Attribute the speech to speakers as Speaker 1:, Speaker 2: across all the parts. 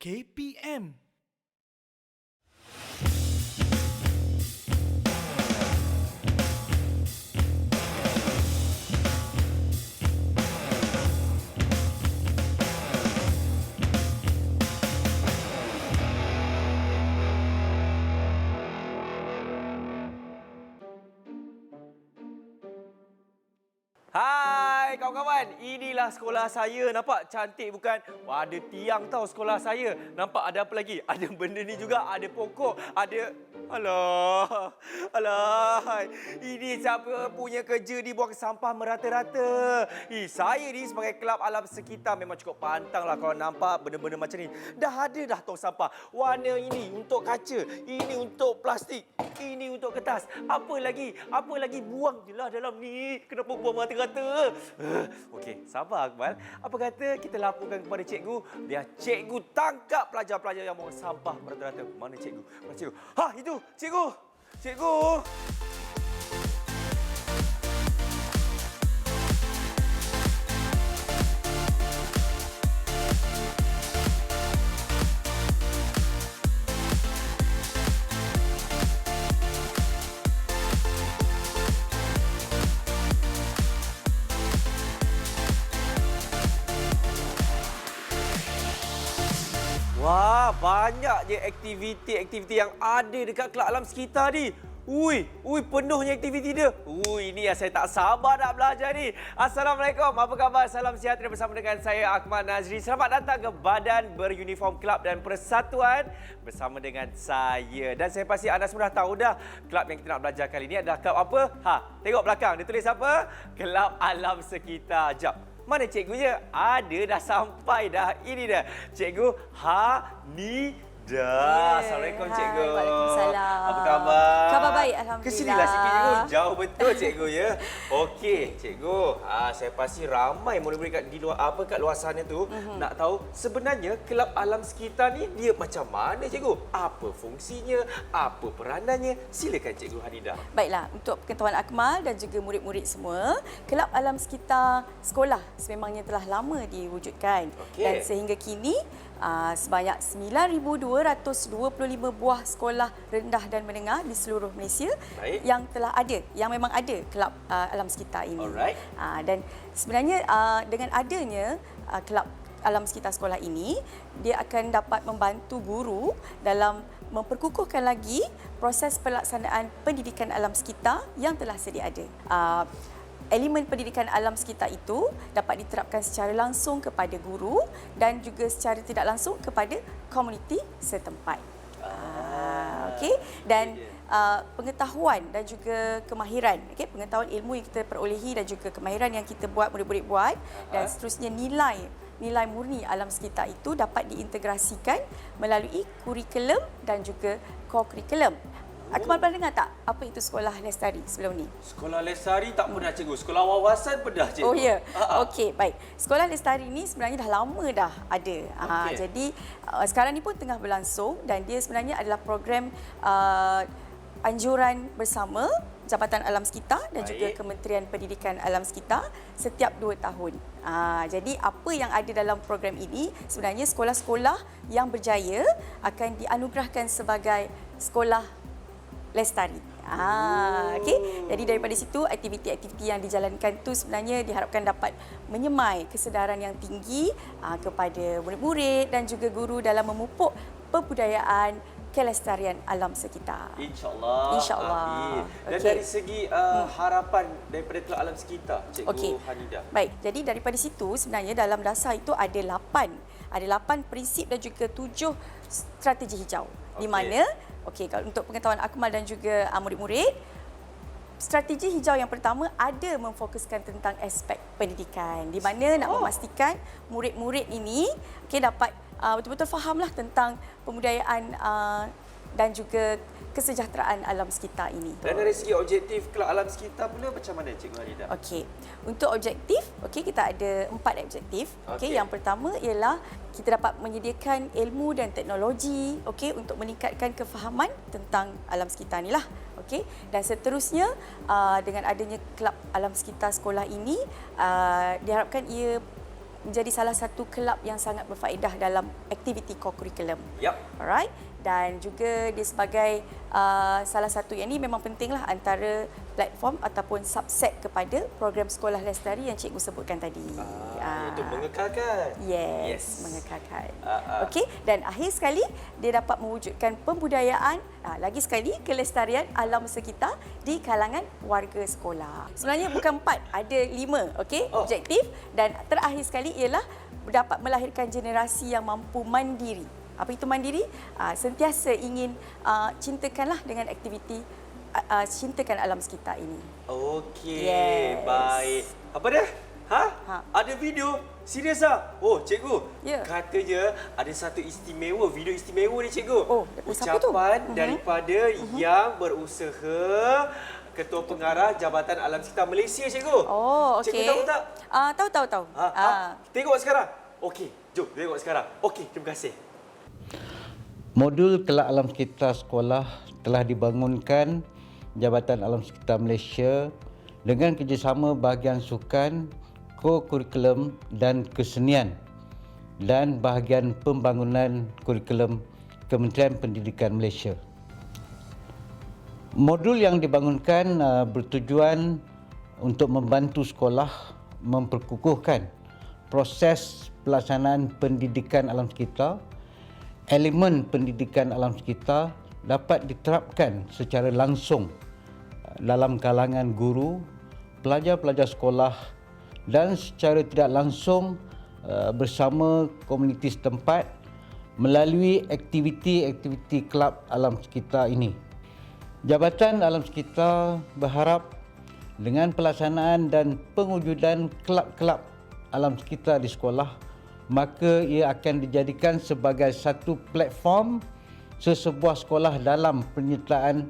Speaker 1: KPM.
Speaker 2: Hai kawan-kawan, inilah sekolah saya. Nampak cantik bukan? Wah, ada tiang tau sekolah saya. Nampak ada apa lagi? Ada benda ni juga, ada pokok, ada... Alah, alah. Ini siapa punya kerja ni buang sampah merata-rata. Saya ni sebagai kelab alam sekitar memang cukup pantang lah kalau nampak benda-benda macam ni. Dah ada dah tong sampah. Warna ini untuk kaca, ini untuk plastik, ini untuk kertas. Apa lagi buang je lah dalam ni. Kenapa buang merata-rata? Okey, sabar Akmal. Apa kata kita laporkan kepada cikgu biar cikgu tangkap pelajar-pelajar yang buang sampah merata-rata. Mana cikgu? Mana cikgu? Ha, itu cikgu. Cikgu. Wah, banyak je aktiviti-aktiviti yang ada dekat kelab alam sekitar ni. Ui, penuhnya aktiviti dia. Ini yang saya tak sabar nak belajar ni. Assalamualaikum, apa khabar? Salam sejahtera bersama dengan saya, Akmal Nazri. Selamat datang ke Badan Beruniform Kelab dan Persatuan bersama dengan saya. Dan saya pasti anda semua dah tahu dah, kelab yang kita nak belajar kali ini adalah kelab apa? Tengok belakang, dia tulis apa? Kelab Alam Sekitar. Jap. Mana cikgunya? Ada, dah sampai dah. Ini dah. Cikgu Hanida. Assalamualaikum cikgu.
Speaker 3: Waalaikumsalam.
Speaker 2: Apa khabar?
Speaker 3: Khabar baik, alhamdulillah.
Speaker 2: Kesinilah sikit cikgu. Jauh betul cikgu ya. Okey, cikgu. Saya pasti ramai murid-murid kat luar sana tu nak tahu sebenarnya kelab alam sekitar ni dia macam mana cikgu? Apa fungsinya? Apa peranannya? Silakan cikgu Hanida.
Speaker 3: Baiklah, untuk pengetahuan Akmal dan juga murid-murid semua, kelab alam sekitar sekolah sememangnya telah lama diwujudkan. Dan sehingga kini sebanyak 9,225 buah sekolah rendah dan menengah di seluruh Malaysia yang telah ada, yang memang ada kelab alam sekitar ini. Dan sebenarnya dengan adanya kelab alam sekitar sekolah ini, dia akan dapat membantu guru dalam memperkukuhkan lagi proses pelaksanaan pendidikan alam sekitar yang telah sedia ada. Elemen pendidikan alam sekitar itu dapat diterapkan secara langsung kepada guru dan juga secara tidak langsung kepada komuniti setempat. Okey, dan pengetahuan dan juga kemahiran, pengetahuan ilmu yang kita perolehi dan juga kemahiran yang kita buat, murid-murid buat, dan seterusnya nilai murni alam sekitar itu dapat diintegrasikan melalui kurikulum dan juga co-kurikulum. Akmal pernah dengar tak apa itu sekolah lestari sebelum ni?
Speaker 2: Sekolah lestari tak pernah cikgu. Sekolah wawasan pernah cikgu.
Speaker 3: Oh ya. Okey, baik. Sekolah lestari ni sebenarnya dah lama dah ada. Jadi sekarang ni pun tengah berlangsung dan dia sebenarnya adalah program anjuran bersama Jabatan Alam Sekitar dan juga Kementerian Pendidikan Alam Sekitar setiap 2 tahun. Jadi apa yang ada dalam program ini, sebenarnya sekolah-sekolah yang berjaya akan dianugerahkan sebagai sekolah lestari. Okey. Jadi daripada situ aktiviti-aktiviti yang dijalankan tu sebenarnya diharapkan dapat menyemai kesedaran yang tinggi kepada murid-murid dan juga guru dalam memupuk kebudayaan kelestarian alam sekitar.
Speaker 2: InsyaAllah.
Speaker 3: InsyaAllah.
Speaker 2: Amin. Dan dari segi harapan daripada kelab alam sekitar, Cikgu Hanida.
Speaker 3: Baik, jadi daripada situ sebenarnya dalam dasar itu ada 8 prinsip dan juga 7 strategi hijau. Di mana kalau untuk pengetahuan Akmal dan juga murid-murid, strategi hijau yang pertama ada memfokuskan tentang aspek pendidikan, di mana nak memastikan murid-murid ini dapat betul-betul fahamlah tentang pembudayaan dan juga kesejahteraan alam sekitar ini.
Speaker 2: Dan dari segi objektif kelab alam sekitar pula macam mana Cikgu Hanida?
Speaker 3: Okey. Untuk objektif, kita ada 4 objektif. Yang pertama ialah kita dapat menyediakan ilmu dan teknologi untuk meningkatkan kefahaman tentang alam sekitar inilah. Dan seterusnya dengan adanya kelab alam sekitar sekolah ini diharapkan ia menjadi salah satu kelab yang sangat berfaedah dalam aktiviti co-curriculum.
Speaker 2: Yap.
Speaker 3: Alright. Dan juga dia sebagai salah satu yang ini memang pentinglah antara platform ataupun subset kepada program sekolah lestari yang cikgu sebutkan tadi.
Speaker 2: Itu mengekalkan.
Speaker 3: Yes. Mengekalkan. Okey, dan akhir sekali dia dapat mewujudkan pembudayaan, lagi sekali kelestarian alam sekitar di kalangan warga sekolah. Sebenarnya bukan 4, ada 5, okey, objektif, dan terakhir sekali ialah dapat melahirkan generasi yang mampu mandiri. Apa itu mandiri? Sentiasa ingin cintakanlah dengan aktiviti cintakan alam sekitar ini.
Speaker 2: Okey,
Speaker 3: Yes.
Speaker 2: baik. Apa dia? Ada video? Serius ah? Oh, cikgu.
Speaker 3: Ya.
Speaker 2: Katanya ada satu istimewa, video istimewa ni cikgu.
Speaker 3: Oh, siapa tu?
Speaker 2: Ucapan daripada yang berusaha Ketua Pengarah Jabatan Alam Sekitar Malaysia, cikgu.
Speaker 3: Oh, okey.
Speaker 2: Cikgu tahu tak?
Speaker 3: Tahu.
Speaker 2: Tengok sekarang. Okey, jom tengok sekarang. Okey, terima kasih.
Speaker 1: Modul kelab alam sekitar sekolah telah dibangunkan Jabatan Alam Sekitar Malaysia dengan kerjasama bahagian sukan, co-curriculum dan kesenian dan bahagian pembangunan kurikulum Kementerian Pendidikan Malaysia. Modul yang dibangunkan bertujuan untuk membantu sekolah memperkukuhkan proses pelaksanaan pendidikan alam sekitar. Elemen pendidikan alam sekitar dapat diterapkan secara langsung dalam kalangan guru, pelajar-pelajar sekolah dan secara tidak langsung bersama komuniti setempat melalui aktiviti-aktiviti kelab alam sekitar ini. Jabatan Alam Sekitar berharap dengan pelaksanaan dan pengujudan kelab-kelab alam sekitar di sekolah, maka ia akan dijadikan sebagai satu platform sesebuah sekolah dalam penyertaan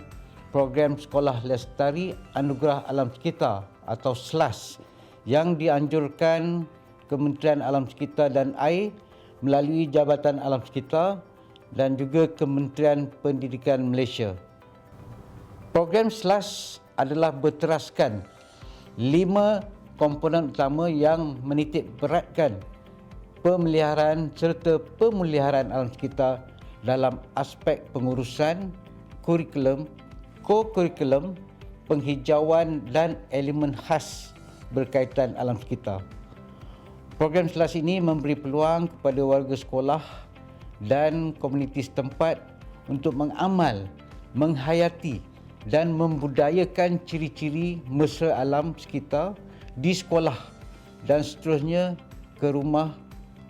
Speaker 1: program Sekolah Lestari Anugerah Alam Sekitar atau SLAS yang dianjurkan Kementerian Alam Sekitar dan Air melalui Jabatan Alam Sekitar dan juga Kementerian Pendidikan Malaysia. Program SLAS adalah berteraskan 5 komponen utama yang menitik beratkan pemeliharaan serta pemuliharaan alam sekitar dalam aspek pengurusan, kurikulum, co-curriculum, penghijauan dan elemen khas berkaitan alam sekitar. Program SLAS ini memberi peluang kepada warga sekolah dan komuniti setempat untuk mengamal, menghayati dan membudayakan ciri-ciri mesra alam sekitar di sekolah dan seterusnya ke rumah,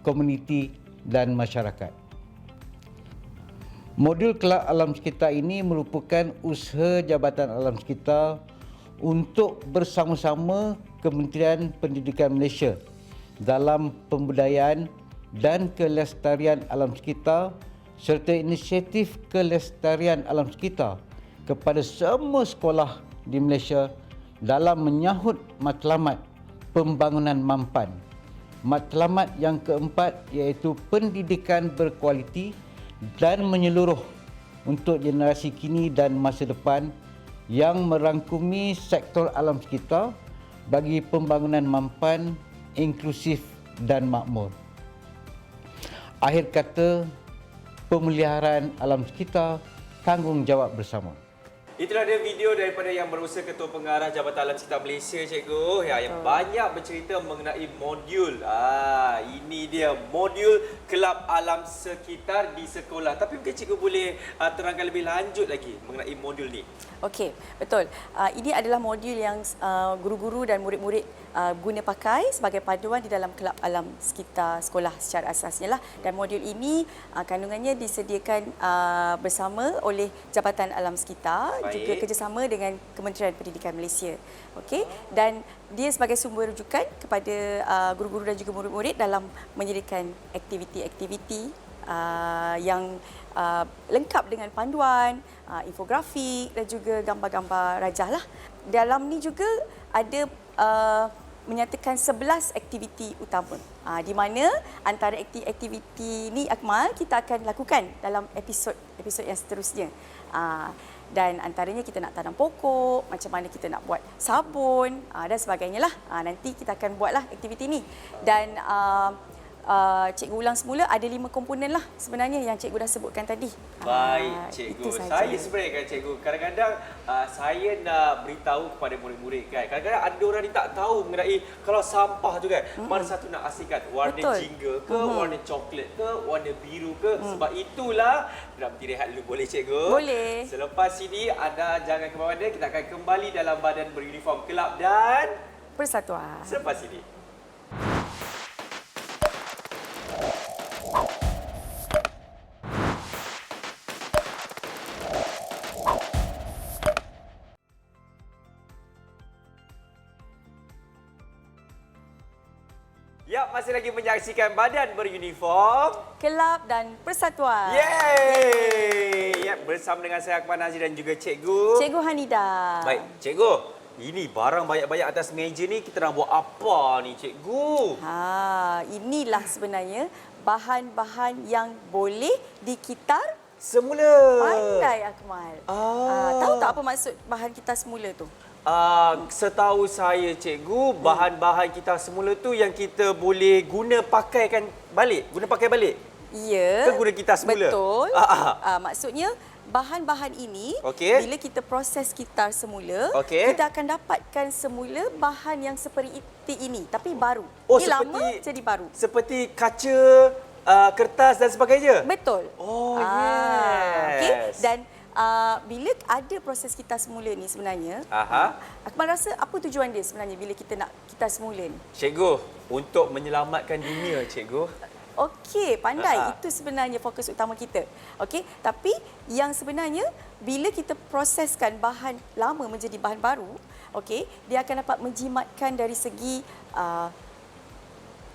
Speaker 1: komuniti dan masyarakat. Modul kelab alam sekitar ini merupakan usaha Jabatan Alam Sekitar untuk bersama-sama Kementerian Pendidikan Malaysia dalam pembudayaan dan kelestarian alam sekitar serta inisiatif kelestarian alam sekitar kepada semua sekolah di Malaysia dalam menyahut matlamat pembangunan mampan. Matlamat yang keempat iaitu pendidikan berkualiti dan menyeluruh untuk generasi kini dan masa depan yang merangkumi sektor alam sekitar bagi pembangunan mampan, inklusif dan makmur. Akhir kata, pemeliharaan alam sekitar tanggungjawab bersama.
Speaker 2: Itulah dia video daripada yang berusaha Ketua Pengarah Jabatan Alam Sekitar Malaysia, cikgu, yang banyak bercerita mengenai modul. Ini dia modul kelab alam sekitar di sekolah. Tapi mungkin cikgu boleh terangkan lebih lanjut lagi mengenai modul ni.
Speaker 3: Okey, betul. Ini adalah modul yang guru-guru dan murid-murid guna pakai sebagai panduan di dalam kelab alam sekitar sekolah secara asasnya lah. Dan modul ini kandungannya disediakan bersama oleh Jabatan Alam Sekitar, juga kerjasama dengan Kementerian Pendidikan Malaysia. Okey, dan dia sebagai sumber rujukan kepada guru-guru dan juga murid-murid dalam menyediakan aktiviti-aktiviti yang lengkap dengan panduan, infografik dan juga gambar-gambar rajah lah. Dalam ni juga ada menyatakan 11 aktiviti utama. Di mana antara aktiviti ni Akmal kita akan lakukan dalam episod yang seterusnya. Dan antaranya kita nak tanam pokok, macam mana kita nak buat sabun dan sebagainya lah. Nanti kita akan buatlah aktiviti ni. Dan cikgu ulang semula ada 5 komponen lah sebenarnya yang cikgu dah sebutkan tadi.
Speaker 2: Baik, cikgu.
Speaker 3: Itu sahaja.
Speaker 2: Saya sebenarnya kan cikgu, kadang-kadang saya nak beritahu kepada murid-murid kan. Kadang-kadang ada orang ni tak tahu mengenai kalau sampah tu kan, mana satu nak asingkan, warna
Speaker 3: Betul.
Speaker 2: jingga ke, warna coklat ke, warna biru ke. Sebab itulah nak berhenti rehat dulu, boleh cikgu?
Speaker 3: Boleh.
Speaker 2: Selepas ini anda jangan ke mana-mana, kita akan kembali dalam badan beruniform kelab dan
Speaker 3: Persatuan.
Speaker 2: selepas ini. Ya, masih lagi menyaksikan badan beruniform.
Speaker 3: Kelab dan Persatuan.
Speaker 2: Yeay! Ya, bersama dengan saya Akmal Nazir dan juga cikgu.
Speaker 3: Cikgu Hanida.
Speaker 2: Baik, cikgu. Ini barang banyak-banyak atas meja ni, kita nak buat apa ni, cikgu?
Speaker 3: Inilah sebenarnya bahan-bahan yang boleh dikitar
Speaker 2: Semula.
Speaker 3: pandai, Akmal. Tahu tak apa maksud bahan kitar semula tu?
Speaker 2: Setahu saya, cikgu, bahan-bahan kita semula tu yang kita boleh guna pakaikan balik. Guna pakai balik.
Speaker 3: Ya.
Speaker 2: Ke guna kitar semula?
Speaker 3: Betul. Maksudnya bahan-bahan ini
Speaker 2: Okey.
Speaker 3: bila kita proses kitar semula,
Speaker 2: Okey.
Speaker 3: kita akan dapatkan semula bahan yang seperti ini tapi baru.
Speaker 2: Oh,
Speaker 3: Ini lama jadi baru.
Speaker 2: Seperti kaca, kertas dan sebagainya?
Speaker 3: Betul.
Speaker 2: Oh,
Speaker 3: Okey.
Speaker 2: yes.
Speaker 3: Dan bila ada proses kitar semula ni sebenarnya, Akmal rasa apa tujuan dia sebenarnya bila kita nak kitar semula ni?
Speaker 2: Cikgu, untuk menyelamatkan dunia, cikgu.
Speaker 3: Okey, pandai. Itu sebenarnya fokus utama kita. Okey, tapi yang sebenarnya bila kita proseskan bahan lama menjadi bahan baru, okey, dia akan dapat menjimatkan dari segi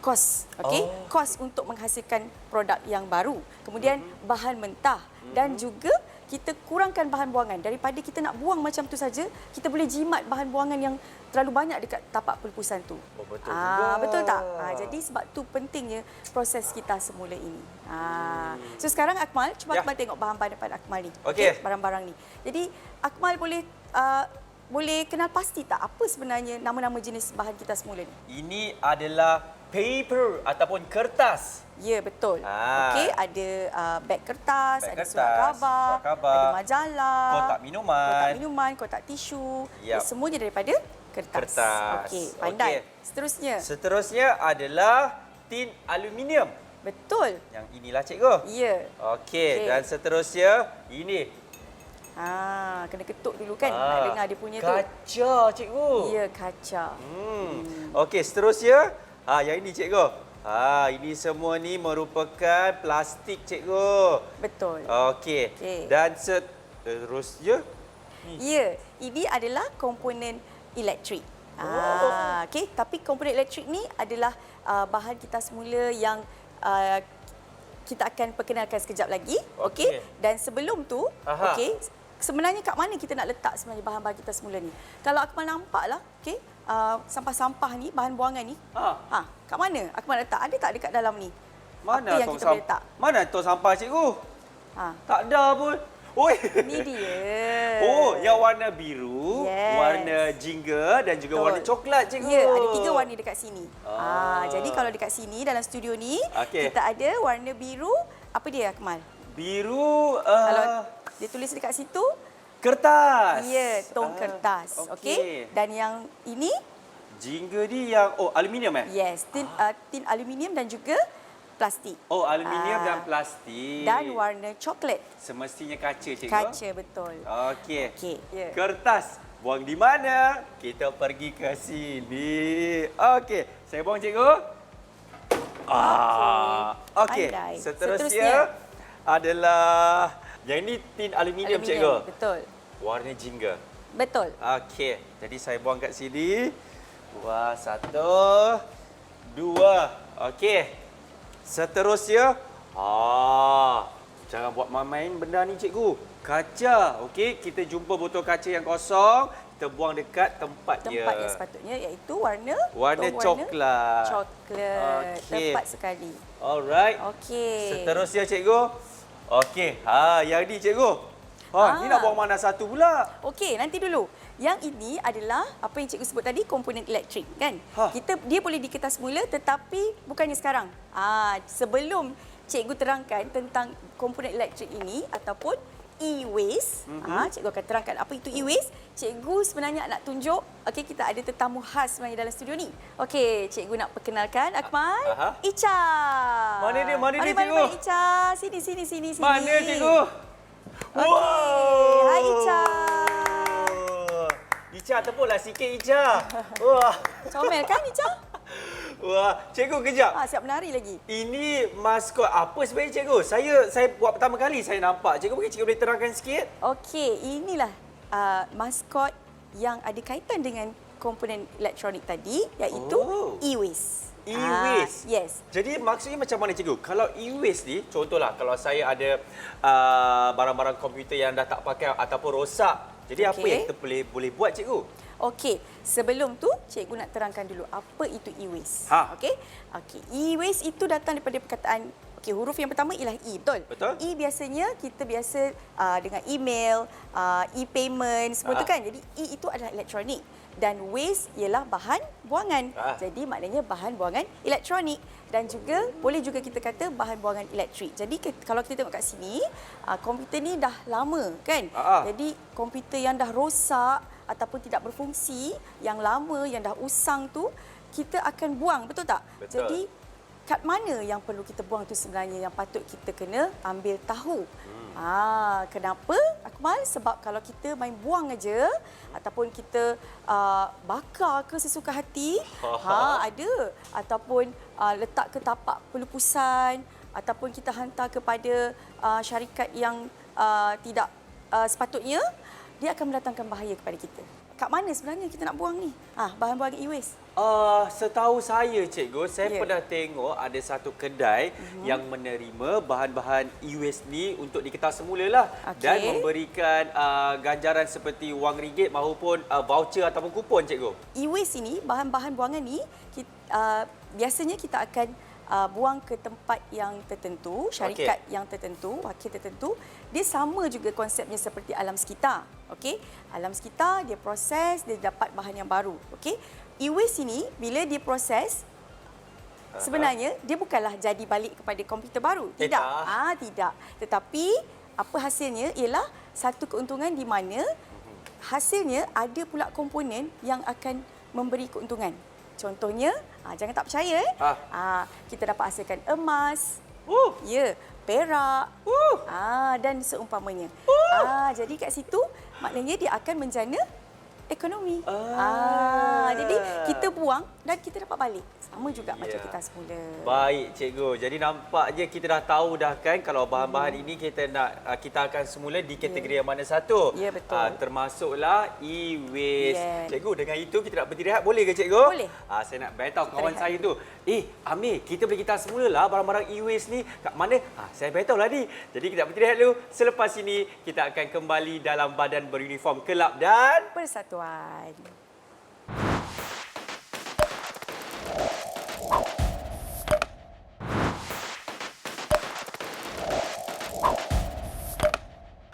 Speaker 3: kos, okey? Kos untuk menghasilkan produk yang baru. Kemudian bahan mentah dan juga kita kurangkan bahan buangan. Daripada kita nak buang macam tu saja, kita boleh jimat bahan buangan yang terlalu banyak dekat tapak pelupusan tu.
Speaker 2: Oh, betul juga.
Speaker 3: Betul tak? Jadi sebab tu pentingnya proses kita semula ini. So sekarang Akmal, cuba Akmal tengok bahan-bahan depan Akmal ni.
Speaker 2: Okey.
Speaker 3: Barang-barang ni. Jadi Akmal boleh kenal pasti tak apa sebenarnya nama-nama jenis bahan kita semula ni?
Speaker 2: Ini adalah paper ataupun kertas.
Speaker 3: Ya, betul. Okey, ada beg kertas,
Speaker 2: Beg
Speaker 3: ada
Speaker 2: kertas,
Speaker 3: surat khabar,
Speaker 2: surat khabar,
Speaker 3: ada majalah,
Speaker 2: kotak minuman,
Speaker 3: kotak tisu.
Speaker 2: Yap.
Speaker 3: Semuanya daripada kertas. Okey, pandai.
Speaker 2: Okey.
Speaker 3: Seterusnya.
Speaker 2: Seterusnya adalah tin aluminium.
Speaker 3: Betul.
Speaker 2: Yang inilah, cikgu.
Speaker 3: Ya.
Speaker 2: Okey, dan seterusnya ini.
Speaker 3: Kena ketuk dulu kan nak dengar dia punya tu.
Speaker 2: Kaca, cikgu.
Speaker 3: Ya, kaca.
Speaker 2: Okey, seterusnya yang ini, cikgu. Ini semua ni merupakan plastik, cikgu.
Speaker 3: Betul.
Speaker 2: Okey.
Speaker 3: Okey.
Speaker 2: Dan seterusnya
Speaker 3: Ya, ini adalah komponen elektrik. Okey, tapi komponen elektrik ni adalah bahan kita semula yang kita akan perkenalkan sekejap lagi. Okey. Dan sebelum tu, okey, sebenarnya kat mana kita nak letak sebenarnya bahan-bahan kita semula ni? Kalau Akmal nampaklah, okey, sampah-sampah ni, bahan buangan ni. Kat mana Akmal letak? Ada tak dekat dalam ni?
Speaker 2: mana
Speaker 3: Apa yang
Speaker 2: tong
Speaker 3: kita boleh letak?
Speaker 2: Mana tong sampah, cikgu? Tak ada pun. Oi.
Speaker 3: Ni dia.
Speaker 2: Oh, yang warna biru,
Speaker 3: Yes.
Speaker 2: warna jingga dan juga
Speaker 3: Betul.
Speaker 2: warna coklat, cikgu.
Speaker 3: Ya, ada 3 warna dekat sini. Jadi kalau dekat sini dalam studio ni,
Speaker 2: Okey.
Speaker 3: kita ada warna biru. Apa dia, Akmal?
Speaker 2: Biru,
Speaker 3: Kalau dia tulis dekat situ,
Speaker 2: kertas.
Speaker 3: ya, tong kertas. Okey. Dan yang ini,
Speaker 2: Jingga ni yang aluminium
Speaker 3: yes, tin aluminium dan juga plastik.
Speaker 2: Oh, aluminium dan plastik.
Speaker 3: Dan warna coklat.
Speaker 2: Semestinya kaca, cikgu.
Speaker 3: Kaca, betul.
Speaker 2: Okey.
Speaker 3: Okey, ya.
Speaker 2: Kertas buang di mana? Kita pergi ke sini. Okey, saya buang, cikgu. Okey.
Speaker 3: Pandai.
Speaker 2: Seterusnya adalah yang ini tin aluminium, cikgu.
Speaker 3: Betul.
Speaker 2: Warna jingga.
Speaker 3: Betul.
Speaker 2: Okey, jadi saya buang kat sini. 1, 2. Okey. Seterusnya, jangan buat main benda ni, cikgu. Kaca. Okey, kita jumpa botol kaca yang kosong, kita buang dekat tempat dia.
Speaker 3: Tempat yang sepatutnya iaitu warna
Speaker 2: coklat.
Speaker 3: Coklat.
Speaker 2: Okey.
Speaker 3: Tepat sekali.
Speaker 2: Alright.
Speaker 3: Okey.
Speaker 2: Seterusnya, cikgu. Okey, yang ni, cikgu. Ni nak buang mana satu pula?
Speaker 3: Okey, nanti dulu. Yang ini adalah apa yang cikgu sebut tadi, komponen elektrik kan. Dia boleh diketas semula tetapi bukannya sekarang. Sebelum cikgu terangkan tentang komponen elektrik ini ataupun e-waste, cikgu akan terangkan apa itu e-waste. Cikgu sebenarnya nak tunjuk, okey, kita ada tetamu khas sebenarnya dalam studio ni. Okey, cikgu nak perkenalkan Akmal, Icha.
Speaker 2: Mana dia cikgu?
Speaker 3: Mana Icha? Sini.
Speaker 2: Mana cikgu?
Speaker 3: Okey.
Speaker 2: Wow.
Speaker 3: Hai Icha.
Speaker 2: Icha tepuklah sikit Icha. Wah.
Speaker 3: Comel kan Icha?
Speaker 2: Wah, cikgu kejap.
Speaker 3: Siap menari lagi.
Speaker 2: Ini maskot apa sebenarnya cikgu? Saya buat pertama kali saya nampak. Cikgu mungkin cikgu boleh terangkan sikit?
Speaker 3: Okey, inilah maskot yang ada kaitan dengan komponen elektronik tadi, iaitu e-waste.
Speaker 2: E-waste?
Speaker 3: Yes.
Speaker 2: Jadi maksudnya macam mana cikgu? Kalau e-waste ni, contohlah kalau saya ada barang-barang komputer yang dah tak pakai ataupun rosak. Jadi apa yang kita boleh buat cikgu?
Speaker 3: Okey, sebelum tu cikgu nak terangkan dulu apa itu e-waste. Okey. E-waste itu datang daripada perkataan, huruf yang pertama ialah E, betul?
Speaker 2: Betul.
Speaker 3: E biasanya kita biasa dengan email, e-payment, semua tu kan. Jadi E itu adalah elektronik dan waste ialah bahan buangan. Jadi maknanya bahan buangan elektronik dan juga boleh juga kita kata bahan buangan elektrik. Jadi kalau kita tengok kat sini, komputer ni dah lama kan. Jadi komputer yang dah rosak ataupun tidak berfungsi, yang lama, yang dah usang tu, kita akan buang, betul tak?
Speaker 2: Betul.
Speaker 3: Jadi, kat mana yang perlu kita buang tu sebenarnya yang patut kita kena ambil tahu. Kenapa, Akmal? Sebab kalau kita main buang aja ataupun kita bakar ke sesuka hati, ada. Ataupun letak ke tapak pelupusan ataupun kita hantar kepada syarikat yang tidak sepatutnya, dia akan mendatangkan bahaya kepada kita. Kat mana sebenarnya kita nak buang ni? Bahan buangan e-waste.
Speaker 2: Setahu saya cikgu, saya pernah tengok ada satu kedai yang menerima bahan-bahan e-waste ni untuk diketas semula lah. Dan memberikan ganjaran seperti wang ringgit maupun voucher ataupun kupon cikgu.
Speaker 3: E-waste ini, bahan-bahan buangan ni, biasanya kita akan buang ke tempat yang tertentu, syarikat yang tertentu, wakil tertentu. Dia sama juga konsepnya seperti alam sekitar. Alam sekitar, dia proses, dia dapat bahan yang baru. E-waste ini, bila dia proses, sebenarnya dia bukanlah jadi balik kepada komputer baru. Tidak. Tidak. Tetapi, apa hasilnya ialah satu keuntungan di mana hasilnya ada pula komponen yang akan memberi keuntungan. Contohnya, jangan tak percaya kita dapat hasilkan emas, perak, dan seumpamanya. Jadi kat situ maknanya dia akan menjana ekonomi. Jadi kita buang dan kita dapat balik. Sama juga macam kita semula.
Speaker 2: Baik cikgu. Jadi nampaknya kita dah tahu dah kan kalau bahan-bahan ini kita akan semula di kategori yang mana satu.
Speaker 3: Ya, betul.
Speaker 2: Termasuklah e-waste. Cikgu, dengan itu kita nak beristirahat boleh ke cikgu?
Speaker 3: Boleh.
Speaker 2: Saya nak beritahu kawan saya tu. Amir, kita boleh kita semulalah barang-barang e-waste ni kat mana? Saya beritahu lah ni. Jadi kita nak beristirahat dulu. Selepas ini kita akan kembali dalam badan beruniform Kelab dan
Speaker 3: Persatuan.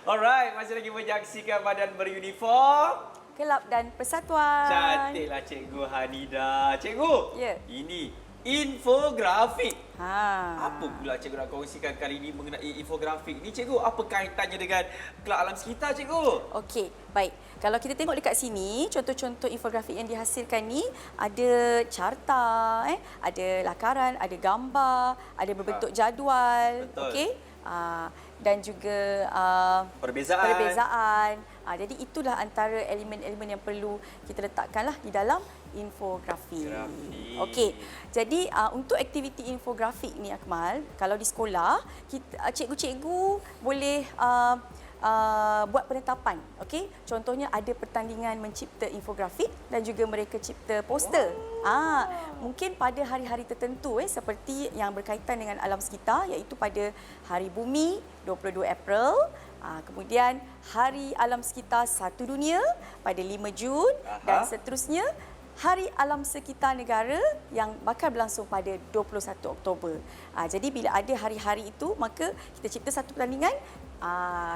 Speaker 2: Alright, masih lagi menyaksikan badan beruniform
Speaker 3: Kelab dan Persatuan.
Speaker 2: Cantiklah Cikgu Hanida. Cikgu, ini infografik. Apa pula cikgu nak kongsikan kali ini mengenai infografik ni cikgu? Apa kaitannya dengan Kelab Alam Sekitar cikgu?
Speaker 3: Okey, baik. Kalau kita tengok dekat sini, contoh-contoh infografik yang dihasilkan ni ada carta, ada lakaran, ada gambar, ada berbentuk jadual, okey. Dan juga perbezaan. Jadi itulah antara elemen-elemen yang perlu kita letakkanlah di dalam infografik. Okey. Jadi untuk aktiviti infografik ni Akmal, kalau di sekolah, cikgu-cikgu boleh buat penetapan. Okey. Contohnya ada pertandingan mencipta infografik dan juga mereka cipta poster. Mungkin pada hari-hari tertentu seperti yang berkaitan dengan alam sekitar, iaitu pada Hari Bumi 22 April, kemudian Hari Alam Sekitar Satu Dunia pada 5 Jun dan seterusnya Hari Alam Sekitar Negara yang bakal berlangsung pada 21 Oktober. Jadi bila ada hari-hari itu, maka kita cipta satu pertandingan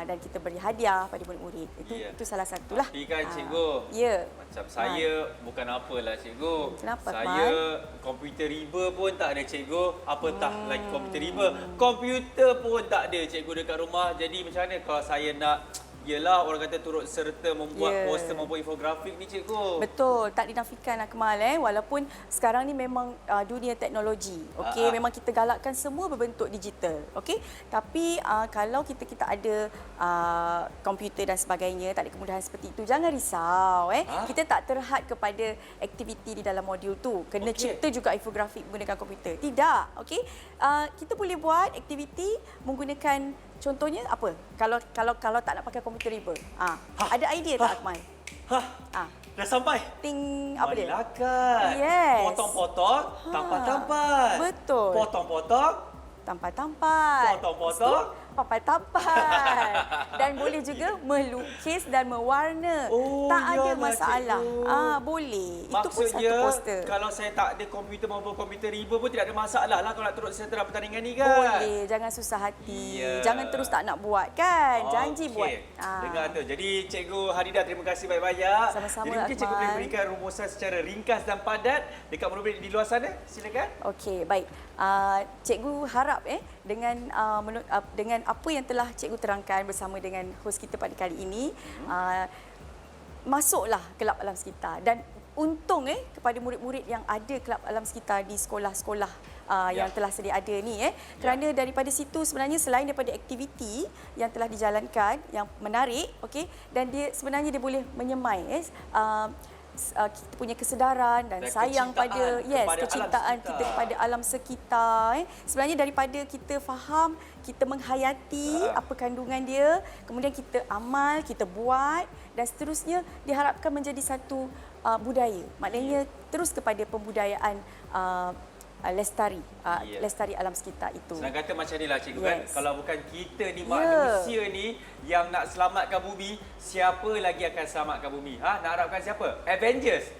Speaker 3: dan kita beri hadiah pada murid-murid. Itu salah satulah.
Speaker 2: Tapi kan cikgu,
Speaker 3: ya.
Speaker 2: macam saya bukan apalah cikgu.
Speaker 3: Kenapa,
Speaker 2: Saya komputer riba pun tak ada cikgu. Apatah lagi komputer riba. Komputer pun tak ada cikgu dekat rumah. Jadi macam mana kalau saya nak, yelah orang kata turut serta membuat poster maupun infografik ni cikgu.
Speaker 3: Betul, tak dinafikan Akmal walaupun sekarang ni memang dunia teknologi. Okey, memang kita galakkan semua berbentuk digital. Okey, tapi kalau kita ada komputer dan sebagainya, tak ada kemudahan seperti itu, jangan risau Kita tak terhad kepada aktiviti di dalam modul tu. Kena cipta juga infografik menggunakan komputer. Tidak, okey. Kita boleh buat aktiviti menggunakan, contohnya apa? Kalau tak nak pakai komputer riba. Ada idea tak Akmal?
Speaker 2: Dah sampai.
Speaker 3: Ting apa dia?
Speaker 2: Melakat.
Speaker 3: Yes.
Speaker 2: Potong-potong, tampat-tampat.
Speaker 3: Betul.
Speaker 2: Potong-potong,
Speaker 3: tampat-tampat.
Speaker 2: potong-potong.
Speaker 3: Papat-papat. Dan boleh juga melukis dan mewarna. Tak ada
Speaker 2: iyalah,
Speaker 3: masalah.
Speaker 2: cikgu.
Speaker 3: Boleh. Itu pun satu
Speaker 2: Maksudnya,
Speaker 3: poster.
Speaker 2: kalau saya tak ada komputer maupun komputer riba pun tidak ada masalah lah kalau nak turut serta dalam pertandingan ni kan?
Speaker 3: Boleh. Jangan susah hati. Jangan terus tak nak buat kan? Janji buat.
Speaker 2: Dengar tu. Jadi Cikgu Haridah, terima kasih banyak-banyak.
Speaker 3: Sama-sama,
Speaker 2: Jadi mungkin Cikgu
Speaker 3: Akmal.
Speaker 2: boleh berikan rumusan secara ringkas dan padat dekat murid-murid di luar sana. Silakan.
Speaker 3: Okey, baik. Cikgu harap dengan apa yang telah cikgu terangkan bersama dengan hos kita pada kali ini, masuklah kelab alam sekitar dan untung kepada murid-murid yang ada kelab alam sekitar di sekolah-sekolah yang telah sedia ada ni kerana daripada situ sebenarnya selain daripada aktiviti yang telah dijalankan yang menarik, okey, dan sebenarnya dia boleh menyemai kita punya kesedaran dan sayang pada kecintaan kita kepada alam sekitar. Sebenarnya daripada kita faham, kita menghayati apa kandungan dia, kemudian kita amal, kita buat dan seterusnya diharapkan menjadi satu budaya. Maknanya terus kepada pembudayaan lestari alam sekitar itu.
Speaker 2: Senang kata macam inilah cikgu kan. Kalau bukan kita ni manusia ni yang nak selamatkan bumi, siapa lagi akan selamatkan bumi? Nak harapkan siapa? Avengers?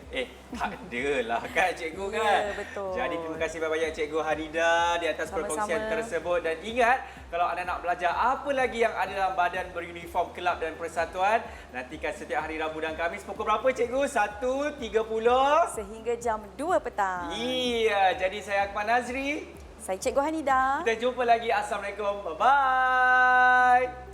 Speaker 2: Tak adalah kan cikgu kan?
Speaker 3: Betul.
Speaker 2: Jadi terima kasih banyak-banyak Cikgu Haridah di atas perkongsian tersebut. Dan ingat, kalau anda nak belajar apa lagi yang ada dalam badan beruniform kelab dan persatuan, nantikan setiap hari Rabu dan Khamis pukul berapa cikgu? 1.30
Speaker 3: sehingga jam 2 petang.
Speaker 2: Iya, jadi saya Akmal Nazri.
Speaker 3: Saya Cikgu Hanidah.
Speaker 2: Kita jumpa lagi. Assalamualaikum. Bye-bye.